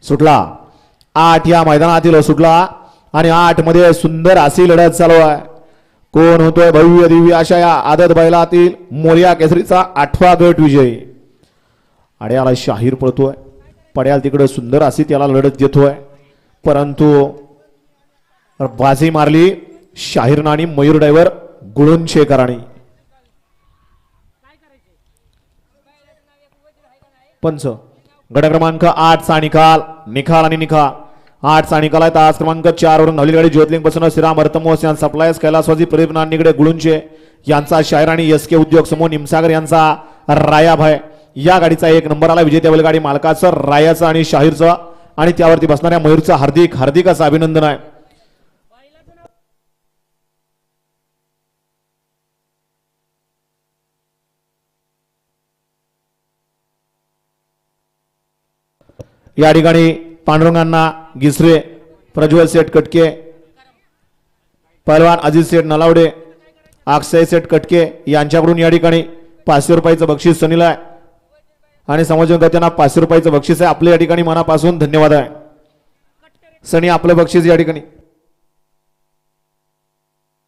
सुटला 8 या मैदानातील सुटला आणि 8 मध्ये सुंदर अशी लढत चालू आहे. कोण होतोय भव्य दिव्य अशा या आदत बैलातील मोर्या केसरीचा 8वा गट विजयी. आड्याला शाहीर पळतोय पड्याल तिकडे सुंदर अशी त्याला लढत देतोय परंतु बाजी मारली शाहीर आणि मयूर ड्रायव्हर गुळुंशेकरांनी. पंच गट क्रमांक 8 चा निकाल आणि निकाल 8 चा निकाल आहे. तास क्रमांक 4 वरून नवली गाडी ज्योतिलिंग बसन श्रीराम अर्थमोस यांचा सप्लायर्स कैलासवासी प्रेरणा निगडे गुळुंशे यांचा शाहीर आणि एसके उद्योग समूह निमसागर यांचा रायाभाई. या गाडीचा 1 नंबर आला. विजेत्या बैलगाडी मालकाचं रायाचं आणि शाहीरचं आणि त्यावरती बसणाऱ्या मयूरचं हार्दिक असं अभिनंदन आहे. या ठिकाणी पांडुरंगांना गिसरे प्रज्वल सेठ कटके पहलवान अजित सेठ नलावडे अक्षय सेठ कटके यांच्याकडून या ठिकाणी 500 रुपयाचं बक्षीस सनीला आहे आणि समाजकर्त्यांना 500 रुपयाचं बक्षीस आहे. आपल्या या ठिकाणी मनापासून धन्यवाद आहे. सनी आपलं बक्षीस या ठिकाणी